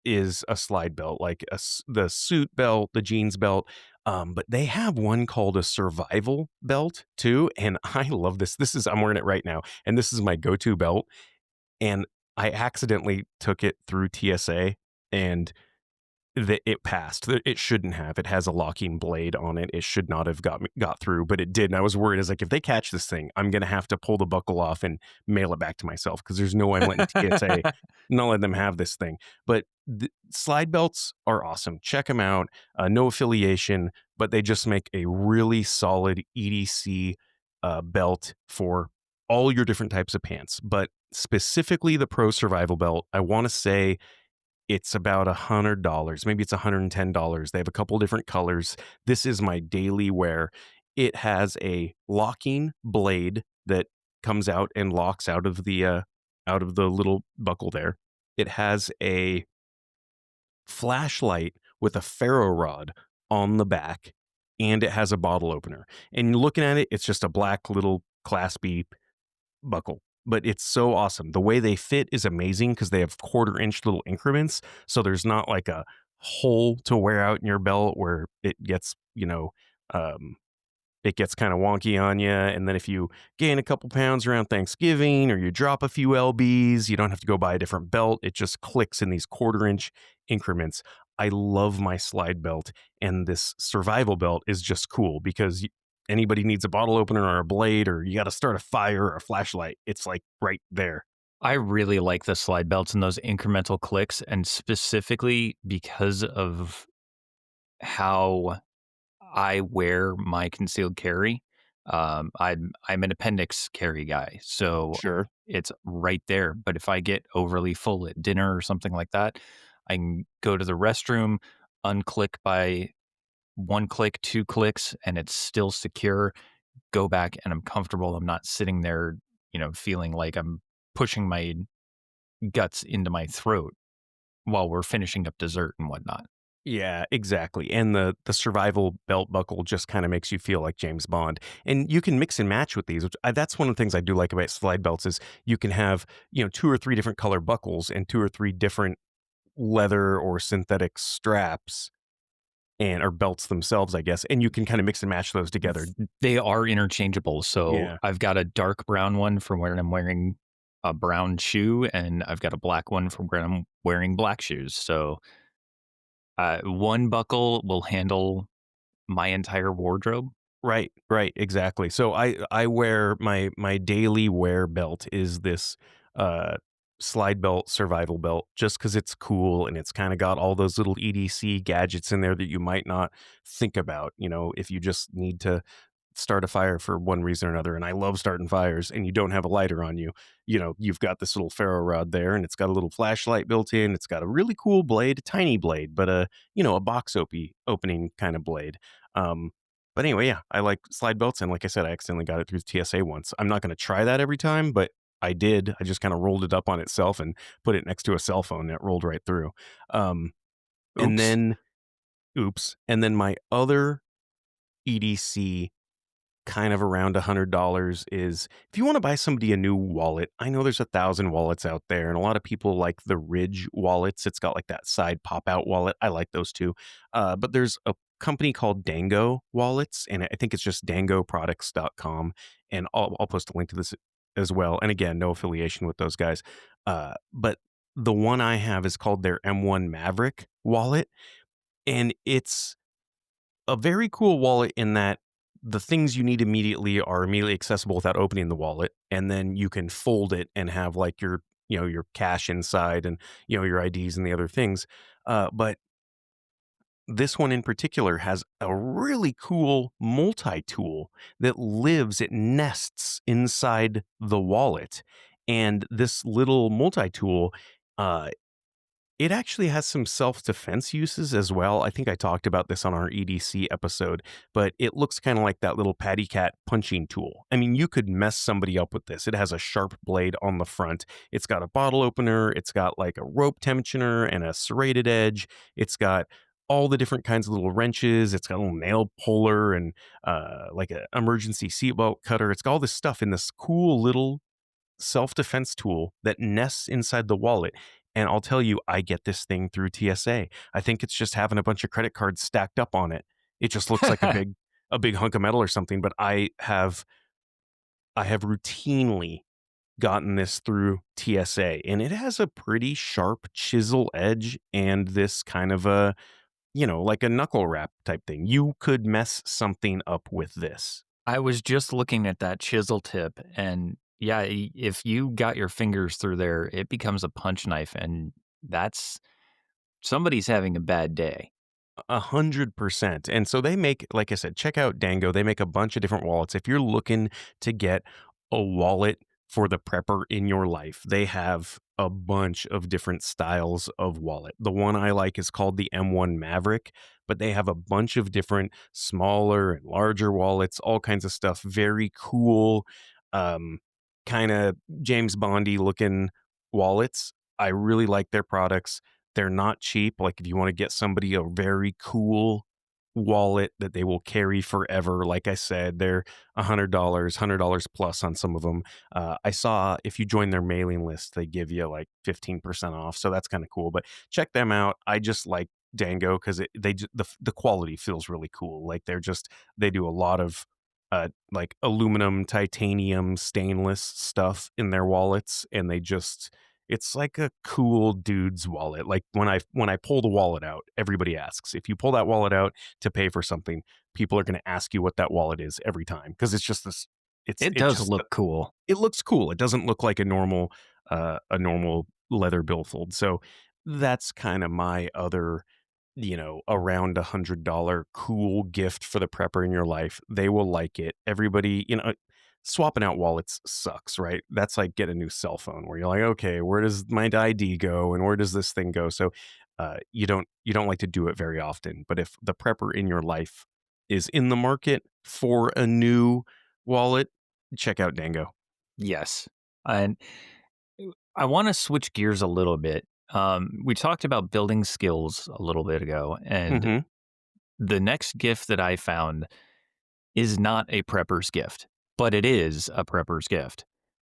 is a slide belt, like the suit belt, the jeans belt. But they have one called a survival belt too. And I love this. I'm wearing it right now. And this is my go to belt. And I accidentally took it through TSA, and it passed. It shouldn't have. It has a locking blade on it. It should not have got through, but it did. And I was worried. I was like, if they catch this thing, I'm gonna have to pull the buckle off and mail it back to myself because there's no way I'm letting TSA not letting them have this thing. But the slide belts are awesome. Check them out. No affiliation, but they just make a really solid EDC belt for all your different types of pants. But specifically the Pro Survival Belt, I want to say it's about $100. Maybe it's $110. They have a couple different colors. This is my daily wear. It has a locking blade that comes out and locks out of the little buckle there. It has a flashlight with a ferro rod on the back, and it has a bottle opener. And looking at it, it's just a black little claspy buckle, but it's so awesome. The way they fit is amazing because they have quarter-inch little increments, so there's not like a hole to wear out in your belt where it gets, um, it gets kind of wonky on you. And then if you gain a couple pounds around Thanksgiving or you drop a few lbs, you don't have to go buy a different belt. It just clicks in these quarter-inch increments. I love my slide belt, and this survival belt is just cool because anybody needs a bottle opener or a blade, or you got to start a fire or a flashlight, it's like right there. I really like the slide belts and those incremental clicks, and specifically because of how I wear my concealed carry. I'm an appendix carry guy, so Sure. it's right there. But if I get overly full at dinner or something like that, I can go to the restroom, unclick by one click, two clicks, and it's still secure. Go back and I'm comfortable. I'm not sitting there, feeling like I'm pushing my guts into my throat while we're finishing up dessert and whatnot. Yeah, exactly. And the survival belt buckle just kind of makes you feel like James Bond. And you can mix and match with these, which that's one of the things I do like about slide belts is you can have, two or three different color buckles and two or three different leather or synthetic straps and or belts themselves, I guess. And you can kind of mix and match those together. They are interchangeable. So Yeah. I've got a dark brown one for when I'm wearing a brown shoe, and I've got a black one for when I'm wearing black shoes. So One buckle will handle my entire wardrobe. Right, right, exactly. So I wear my daily wear belt is this uh slide belt, survival belt, just because it's cool and it's kind of got all those little EDC gadgets in there that you might not think about, if you just need to start a fire for one reason or another. And I love starting fires, and you don't have a lighter on you. You've got this little ferro rod there, and it's got a little flashlight built in. It's got a really cool blade, a tiny blade, but a box opening kind of blade. Um, but anyway, yeah, I like slide belts, and like I said, I accidentally got it through TSA once. I'm not going to try that every time, but I did. I just kind of rolled it up on itself and put it next to a cell phone, and it rolled right through. Um, and Oops. then, oops, and then my other EDC kind of around $100 is if you want to buy somebody a new wallet. I know there's 1,000 wallets out there, and a lot of people like the Ridge wallets. It's got like that side pop out wallet. I like those too. But there's a company called Dango Wallets, and I think it's just dangoproducts.com. And I'll post a link to this as well. And again, no affiliation with those guys. But the one I have is called their M1 Maverick wallet, and it's a very cool wallet in that the things you need immediately are immediately accessible without opening the wallet, and then you can fold it and have like your cash inside, and your IDs and the other things. But this one in particular has a really cool multi-tool that lives, it nests inside the wallet. And this little multi-tool, uh, it actually has some self-defense uses as well. I think I talked about this on our EDC episode, but it looks kind of like that little patty cat punching tool. I mean, you could mess somebody up with this. It has a sharp blade on the front. It's got a bottle opener. It's got like a rope tensioner and a serrated edge. It's got all the different kinds of little wrenches. It's got a little nail puller and like an emergency seatbelt cutter. It's got all this stuff in this cool little self-defense tool that nests inside the wallet. And I'll tell you, I get this thing through TSA. I think it's just having a bunch of credit cards stacked up on it. It just looks like a big hunk of metal or something, but I have routinely gotten this through TSA, and it has a pretty sharp chisel edge and this kind of like a knuckle wrap type thing. You could mess something up with this. I was just looking at that chisel tip, and yeah, if you got your fingers through there, it becomes a punch knife, and that's somebody's having a bad day. 100%. And so they make, like I said, check out Dango. They make a bunch of different wallets. If you're looking to get a wallet for the prepper in your life, they have a bunch of different styles of wallet. The one I like is called the M1 Maverick, but they have a bunch of different smaller and larger wallets, all kinds of stuff. Very cool, um, kind of James Bondy looking wallets. I really like their products. They're not cheap. Like if you want to get somebody a very cool wallet that they will carry forever, like I said, they're $100 plus on some of them. I saw if you join their mailing list, they give you like 15% off. So that's kind of cool. But check them out. I just like Dango because the quality feels really cool. Like they do a lot of like aluminum, titanium, stainless stuff in their wallets, and it's like a cool dude's wallet. Like when I pull the wallet out, everybody asks. If you pull that wallet out to pay for something, people are going to ask you what that wallet is every time because it's just this. It does look cool. It looks cool. It doesn't look like a normal leather billfold. So that's kind of my other around $100 cool gift for the prepper in your life. They will like it. Everybody, swapping out wallets sucks, right? That's like get a new cell phone where you're like, okay, where does my ID go and where does this thing go? So you don't like to do it very often. But if the prepper in your life is in the market for a new wallet, check out Dango. Yes. And I want to switch gears a little bit. We talked about building skills a little bit ago, and Hmm. the next gift that I found is not a prepper's gift, but it is a prepper's gift.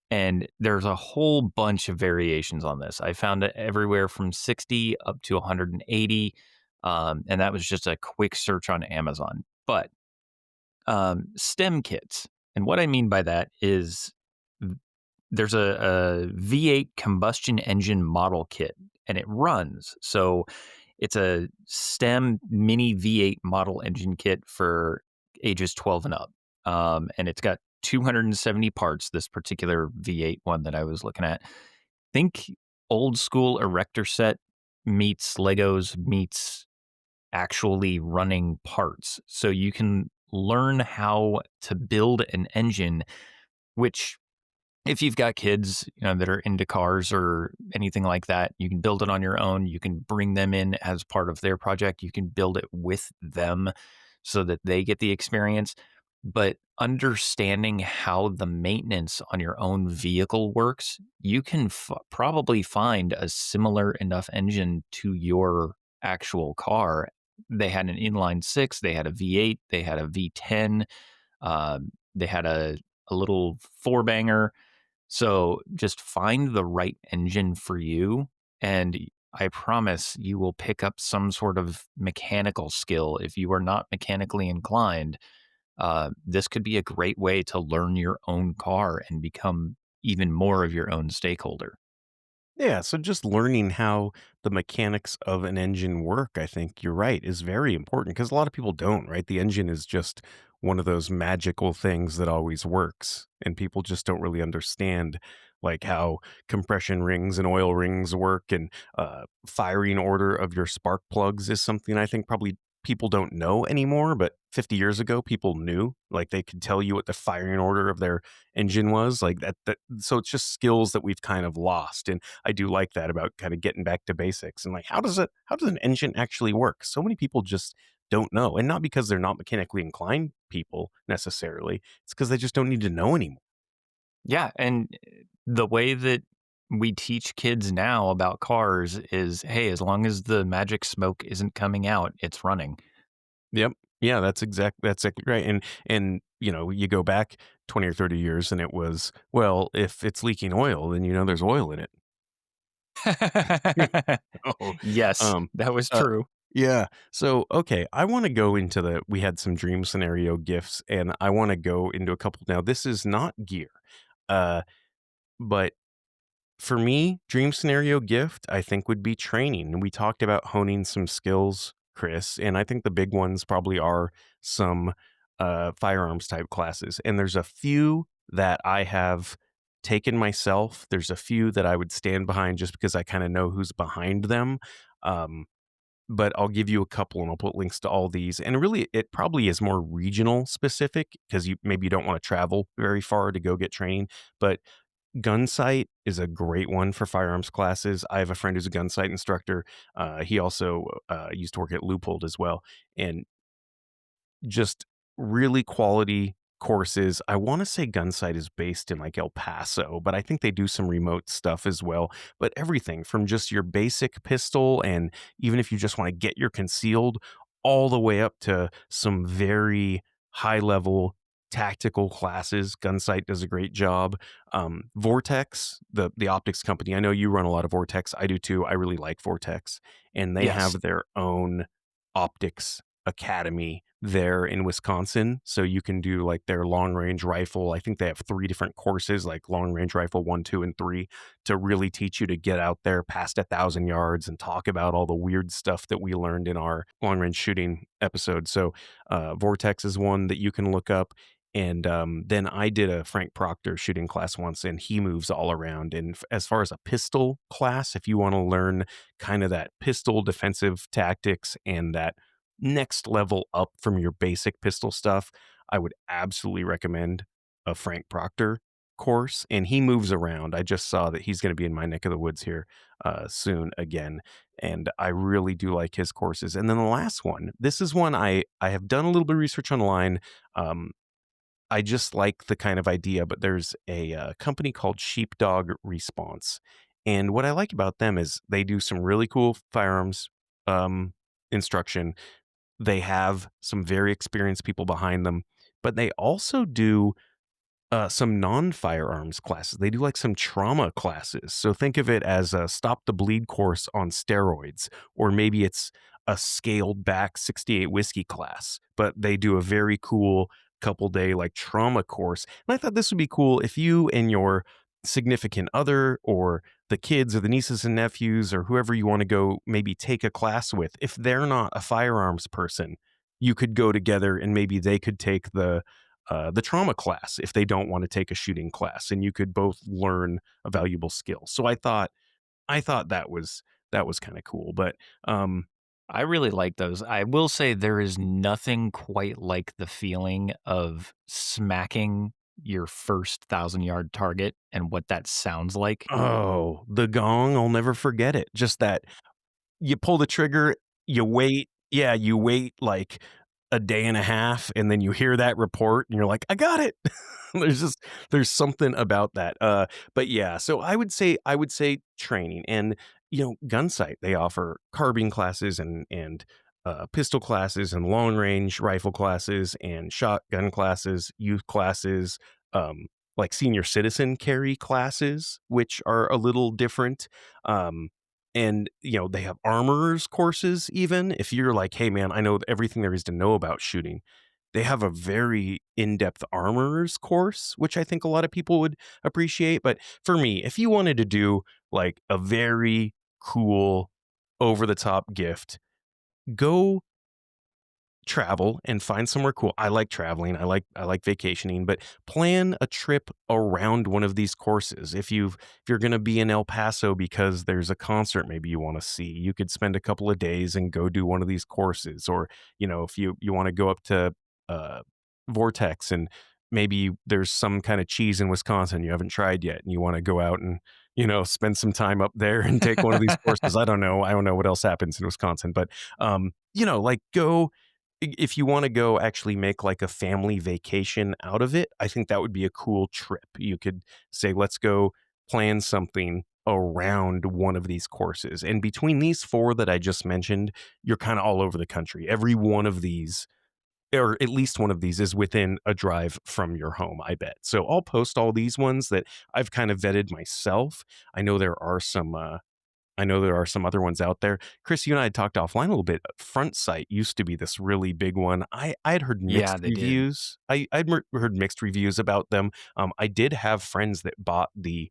And there's a whole bunch of variations on this. I found it everywhere from 60 up to 180. And that was just a quick search on Amazon. But STEM kits. And what I mean by that is there's a V8 combustion engine model kit, and it runs. So It's a STEM mini V8 model engine kit for ages 12 and up. And it's got 270 parts, this particular V8 one that I was looking at. Think old school erector set meets Legos meets actually running parts. So you can learn how to build an engine, which if you've got kids, that are into cars or anything like that, you can build it on your own. You can bring them in as part of their project. You can build it with them so that they get the experience. But understanding how the maintenance on your own vehicle works, you can probably find a similar enough engine to your actual car. They had an inline six, they had a V8, they had a V10, they had a little four banger. So just find the right engine for you, and I promise you will pick up some sort of mechanical skill. If you are not mechanically inclined, this could be a great way to learn your own car and become even more of your own stakeholder. Yeah, so just learning how the mechanics of an engine work, I think you're right, is very important because a lot of people don't, right? The engine is just one of those magical things that always works, and people just don't really understand like how compression rings and oil rings work, and firing order of your spark plugs is something I think probably people don't know anymore, but 50 years ago people knew, like they could tell you what the firing order of their engine was, like that so it's just skills that we've kind of lost. And I do like that about kind of getting back to basics and like how does an engine actually work? So many people just don't know. And not because they're not mechanically inclined people necessarily. It's because they just don't need to know anymore. Yeah, and the way that we teach kids now about cars is, hey, as long as the magic smoke isn't coming out, it's running. Yep. Yeah, that's exactly right. And you go back 20 or 30 years and it was, well, if it's leaking oil, then there's oil in it. Oh, Yes, um, that was uh, true. yeah. So, okay, I want to go into we had some dream scenario gifts, and I want to go into a couple now. This is not gear, uh, but for me, dream scenario gift, I think would be training. And we talked about honing some skills, Chris, and I think the big ones probably are some firearms type classes. And there's a few that I have taken myself. There's a few that I would stand behind just because I kind of know who's behind them. Um, but I'll give you a couple and I'll put links to all these. And really, it probably is more regional specific because you don't want to travel very far to go get training. But Gunsight is a great one for firearms classes. I have a friend who's a gunsight instructor. He also used to work at Loophole as well. And just really quality courses. I want to say Gunsight is based in like El Paso, but I think they do some remote stuff as well. But everything from just your basic pistol, and even if you just want to get your concealed, all the way up to some very high level tactical classes. Gunsight does a great job. Vortex, the optics company. I know you run a lot of Vortex. I do too. I really like Vortex, and they Yes. have their own optics academy there in Wisconsin. So you can do like their long range rifle. I think they have three different courses, like long range rifle 1, 2, and 3, to really teach you to get out there past 1,000 yards and talk about all the weird stuff that we learned in our long range shooting episode. So Vortex is one that you can look up. And then I did a Frank Proctor shooting class once, and he moves all around. And as far as a pistol class, if you want to learn kind of that pistol defensive tactics and that next level up from your basic pistol stuff, I would absolutely recommend a Frank Proctor course. And he moves around. I just saw that he's going to be in my neck of the woods here soon again. And I really do like his courses. And then the last one, this is one I have done a little bit of research online. Um, I just like the kind of idea, but there's a company called Sheepdog Response. And what I like about them is they do some really cool firearms instruction. They have some very experienced people behind them, but they also do some non-firearms classes. They do like some trauma classes. So think of it as a stop the bleed course on steroids, or maybe it's a scaled back 68 whiskey class, but they do a very cool couple day like trauma course. And I thought this would be cool if you and your significant other or the kids or the nieces and nephews or whoever you want to go maybe take a class with, if they're not a firearms person, you could go together and maybe they could take the trauma class if they don't want to take a shooting class, and you could both learn a valuable skill. So I thought that was kind of cool. But um I really like those. I will say there is nothing quite like the feeling of smacking your first 1,000-yard target and what that sounds like. oh, the gong, I'll never forget it. Just that you pull the trigger, you wait. Yeah, you wait like a day and a half, and then you hear that report, and you're like, "I got it." There's something about that. But yeah, so I would say training and gun sight. They offer carbine classes and pistol classes and long range rifle classes and shotgun classes, youth classes, like senior citizen carry classes, which are a little different. Um, and they have armorers courses. Even if you're like, hey man, I know everything there is to know about shooting, they have a very in-depth armorers course, which I think a lot of people would appreciate. But for me, if you wanted to do like a very cool over the top gift, go travel and find somewhere cool. I like traveling. I like vacationing, but plan a trip around one of these courses. If you're going to be in El Paso because there's a concert maybe you want to see, you could spend a couple of days and go do one of these courses. Or, if you want to go up to uh Vortex, and maybe there's some kind of cheese in Wisconsin you haven't tried yet and you want to go out and spend some time up there and take one of these courses. I don't know what else happens in Wisconsin, but like go if you want to go actually make like a family vacation out of it. I think that would be a cool trip. You could say, let's go plan something around one of these courses. And between these four that I just mentioned, you're kind of all over the country. Every one of these, or at least one of these, is within a drive from your home, I bet. So I'll post all these ones that I've kind of vetted myself. I know there are some other ones out there. Chris, you and I had talked offline a little bit. Front Sight used to be this really big one. I had heard Yeah, mixed they did. reviews. Heard mixed reviews about them. I did have friends that bought the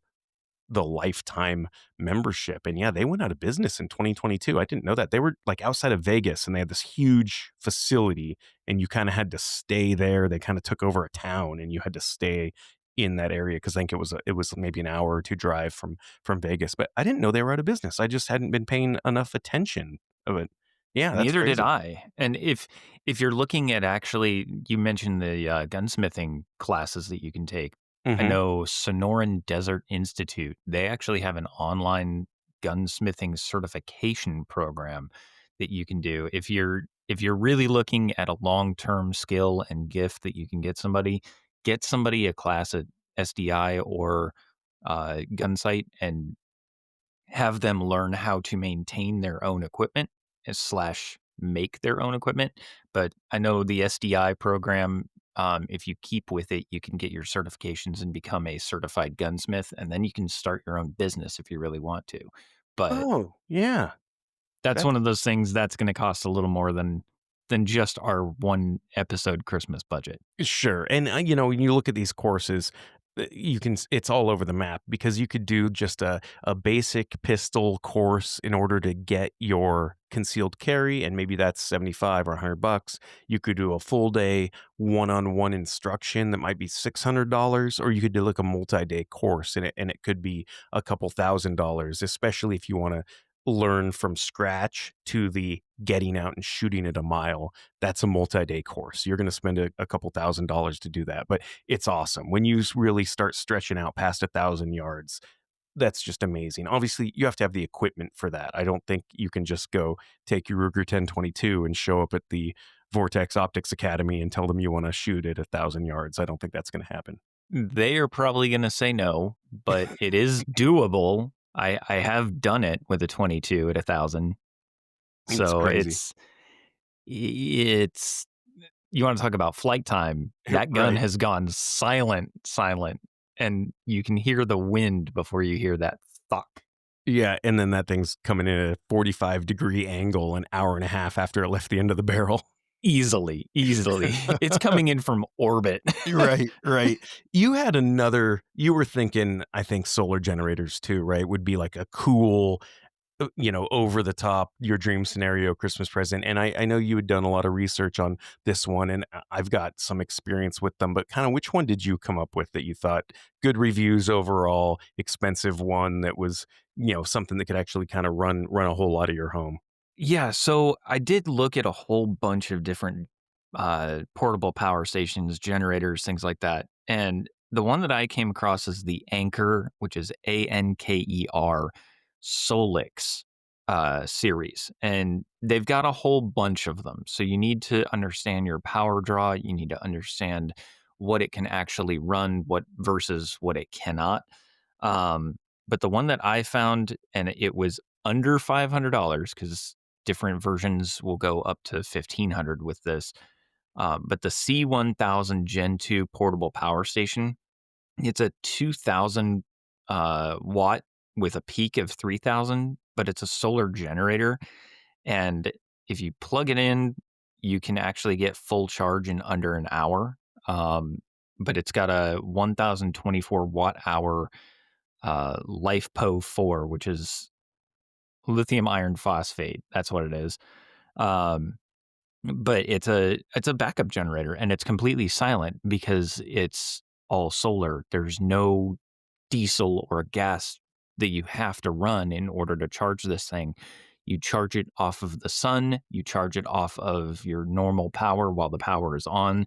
lifetime membership, and yeah, they went out of business in 2022. I didn't know that. They were like outside of Vegas, and they had this huge facility, and you kind of had to stay there. They kind of took over a town, and you had to stay in that area because I think it was maybe an hour or two drive from Vegas. But I didn't know they were out of business. I just hadn't been paying enough attention of it. Yeah, that's Neither did crazy. I. And if you're looking at actually, you mentioned the gunsmithing classes that you can take. I Hmm. know Sonoran Desert Institute, they actually have an online gunsmithing certification program that you can do. If you're really looking at a long-term skill and gift that you can get somebody a class at SDI or Gunsight and have them learn how to maintain their own equipment slash make their own equipment. But I know the SDI program, if you keep with it, you can get your certifications and become a certified gunsmith, and then you can start your own business if you really want to. But Oh, yeah. that's That's one of those things that's going to cost a little more than just our one episode Christmas budget. Sure. And when you look at these courses, it's all over the map, because you could do just a basic pistol course in order to get your concealed carry, and maybe that's 75 or $100. You could do a full day one-on-one instruction that might be $600, or you could do like a multi-day course, and it could be a couple $1,000, especially if you want to learn from scratch to the getting out and shooting at a mile. That's a multi-day course. You're going to spend a couple $1,000 to do that, but it's awesome when you really start stretching out past 1,000 yards. That's just amazing. Obviously, you have to have the equipment for that. I don't think you can just go take your Ruger 1022 and show up at the Vortex Optics Academy and tell them you want to shoot at 1,000 yards. I don't think that's going to happen. They are probably going to say no, but it is doable. I have done it with a 22 at 1,000. It's So crazy. it's you want to talk about flight time. That gun Right. has gone silent, and you can hear the wind before you hear that thunk. Yeah, and then that thing's coming in at a 45-degree angle an hour and a half after it left the end of the barrel. Easily, easily. It's coming in from orbit. Right, right. You were thinking, I think solar generators too, right? Would be like a cool, over the top, your dream scenario Christmas present. And I know you had done a lot of research on this one, and I've got some experience with them, but kind of which one did you come up with that you thought good reviews overall, expensive one that was, something that could actually kind of run a whole lot of your home? Yeah, so I did look at a whole bunch of different portable power stations, generators, things like that. And the one that I came across is the Anchor, which is Anker Solix series. And they've got a whole bunch of them. So you need to understand your power draw. You need to understand what it can actually run, what versus what it cannot. Um, but the one that I found, and it was under $500 because different versions will go up to 1,500 with this. But the C1000 Gen 2 portable power station, it's a 2,000 watt with a peak of 3,000, but it's a solar generator. And if you plug it in, you can actually get full charge in under an hour. But it's got a 1,024 watt hour LifePo 4, which is lithium iron phosphate. That's what it is. Um, but it's a backup generator, and it's completely silent because it's all solar. There's no diesel or gas that you have to run in order to charge this thing. You charge it off of the sun, you charge it off of your normal power while the power is on,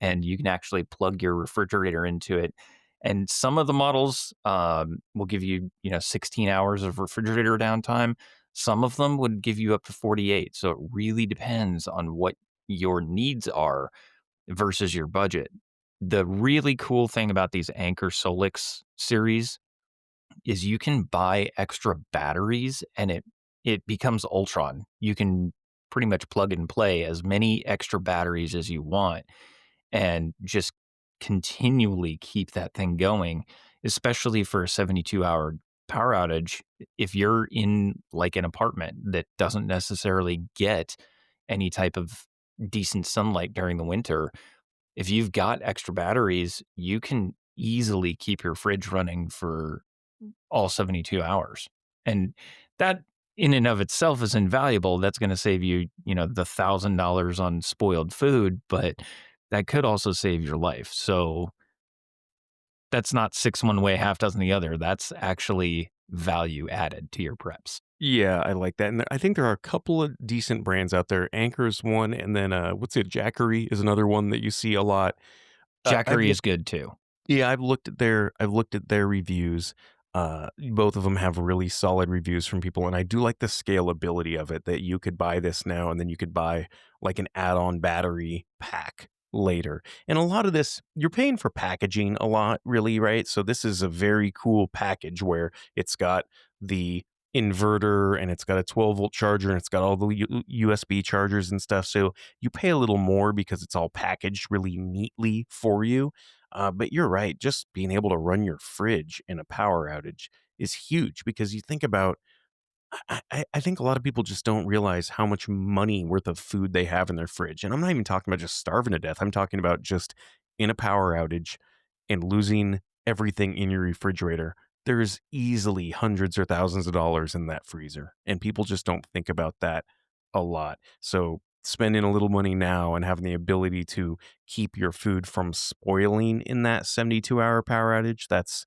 and you can actually plug your refrigerator into it. And some of the models will give you, 16 hours of refrigerator downtime. Some of them would give you up to 48. So it really depends on what your needs are versus your budget. The really cool thing about these Anchor Solix series is you can buy extra batteries and it becomes Ultron. You can pretty much plug and play as many extra batteries as you want and just continually keep that thing going, especially for a 72-hour power outage. If you're in like an apartment that doesn't necessarily get any type of decent sunlight during the winter, if you've got extra batteries, you can easily keep your fridge running for all 72 hours. And that in and of itself is invaluable. That's going to save you, the $1,000 on spoiled food, but that could also save your life. So that's not six one way, half dozen the other. That's actually value added to your preps. Yeah, I like that, and I think there are a couple of decent brands out there. Anchor's one, and then, what's it, Jackery is another one that you see a lot. I've Jackery looked is good too. Yeah, I've looked at their reviews. Both of them have really solid reviews from people, and I do like the scalability of it, that you could buy this now, and then you could buy, like, an add-on battery pack later. And a lot of this, you're paying for packaging a lot, really, right? So this is a very cool package where it's got the inverter, and it's got a 12-volt charger, and it's got all the USB chargers and stuff, so you pay a little more because it's all packaged really neatly for you. But you're right. Just being able to run your fridge in a power outage is huge, because you think about, I think a lot of people just don't realize how much money worth of food they have in their fridge. And I'm not even talking about just starving to death. I'm talking about just in a power outage and losing everything in your refrigerator. There's easily hundreds or thousands of dollars in that freezer. And people just don't think about that a lot. So spending a little money now and having the ability to keep your food from spoiling in that 72-hour power outage, that's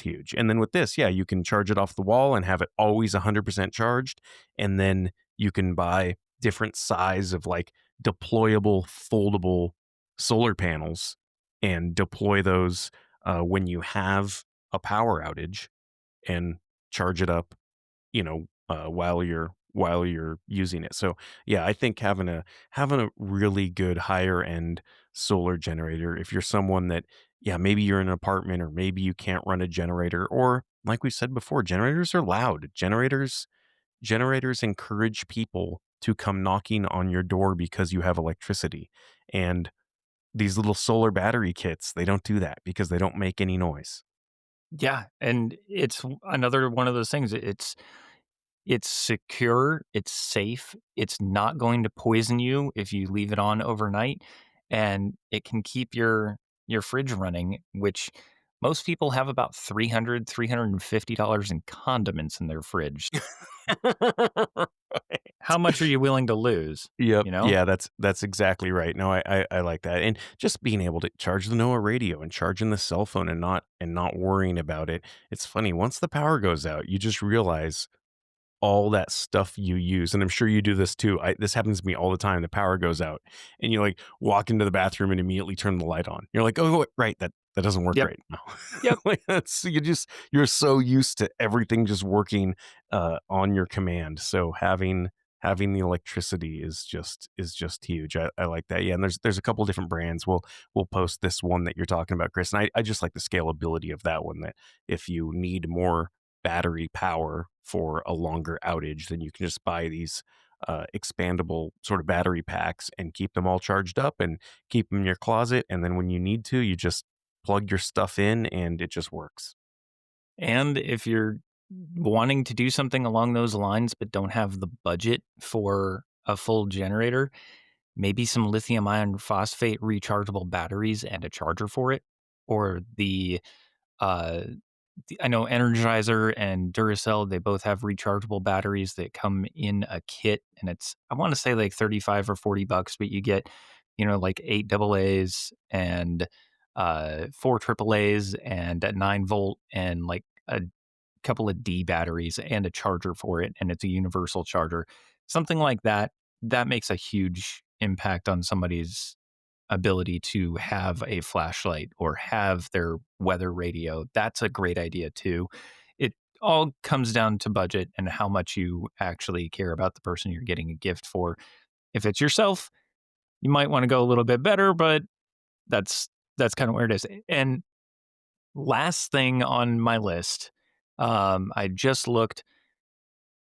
huge. And then with this, yeah, you can charge it off the wall and have it always 100% charged. And then you can buy different size of like deployable, foldable solar panels and deploy those when you have a power outage, and charge it up, while you're using it. So yeah, I think having a really good higher end solar generator, if you're someone that, yeah, maybe you're in an apartment, or maybe you can't run a generator, or like we said before, generators are loud. Generators encourage people to come knocking on your door because you have electricity. And these little solar battery kits, they don't do that because they don't make any noise. Yeah. And it's another one of those things. It's secure, it's safe, it's not going to poison you if you leave it on overnight, and it can keep your fridge running, which most people have about $350 in condiments in their fridge. How much are you willing to lose, Yep. you know? Yeah, that's exactly right. No, I like that. And just being able to charge the NOAA radio and charging the cell phone and not worrying about it. It's funny, once the power goes out, you just realize all that stuff you use, and I'm sure you do this too. This happens to me all the time. The power goes out, and you like walk into the bathroom and immediately turn the light on. You're like, oh, right, that doesn't work Yep, right now. yep. Like that's you're so used to everything just working on your command. So having the electricity is just huge. I like that. Yeah, and there's a couple different brands. We'll post this one that you're talking about, Chris, and I just like the scalability of that one. That if you need more battery power for a longer outage, then you can just buy these expandable sort of battery packs and keep them all charged up and keep them in your closet. And then when you need to, you just plug your stuff in and it just works. And if you're wanting to do something along those lines but don't have the budget for a full generator, maybe some lithium iron phosphate rechargeable batteries and a charger for it, or uh I know Energizer and Duracell, they both have rechargeable batteries that come in a kit, and it's I want to say like 35 or $40, but you get, like 8 AA's and 4 AAA's and a 9-volt and like a couple of D batteries and a charger for it, and it's a universal charger. Something like that, that makes a huge impact on somebody's ability to have a flashlight or have their weather radio. That's a great idea too. It all comes down to budget and how much you actually care about the person you're getting a gift for. If it's yourself, you might want to go a little bit better, but that's that's kind of where it is. And last thing on my list, I just looked.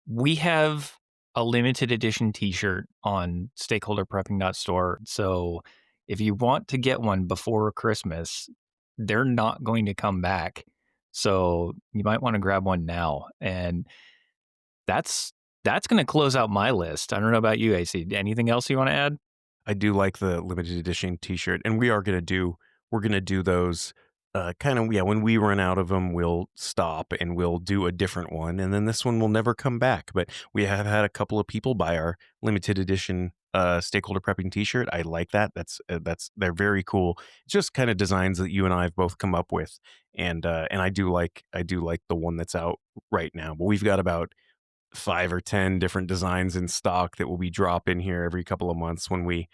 We have a limited edition t-shirt on stakeholderprepping.store. So if you want to get one before Christmas, they're not going to come back. So you might want to grab one now. And that's that's going to close out my list. I don't know about you, AC. Anything else you want to add? I do like the limited edition T-shirt, and we're gonna do those. Kind of, yeah. When we run out of them, we'll stop and we'll do a different one, and then this one will never come back. But we have had a couple of people buy our limited edition stakeholder prepping T-shirt. I like that. That's they're very cool. It's just kind of designs that you and I have both come up with, and I do like the one that's out right now. But we've got about 5 or 10 different designs in stock that will be dropping here every couple of months when we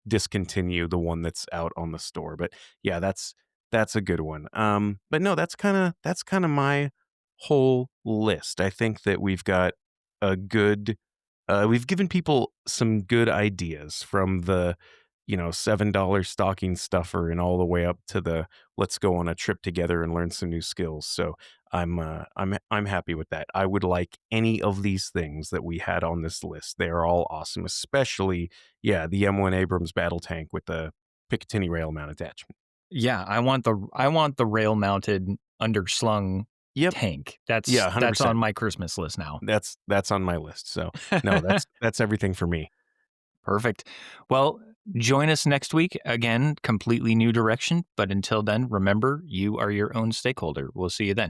discontinue the one that's out on the store. But yeah, that's a good one. But no, that's kind of my whole list. I think that a good we've given people some good ideas from the $7 stocking stuffer and all the way up to the let's go on a trip together and learn some new skills. So I'm happy with that. I would like any of these things that we had on this list. They are all awesome, especially yeah, the M1 Abrams battle tank with the Picatinny rail mount attachment. Yeah, I want the rail mounted underslung Yep. tank. Yeah, That's on 100%. my Christmas list now. That's on my list. So no, that's everything for me. Perfect. Well, join us next week. Again, completely new direction. But until then, remember, you are your own stakeholder. We'll see you then.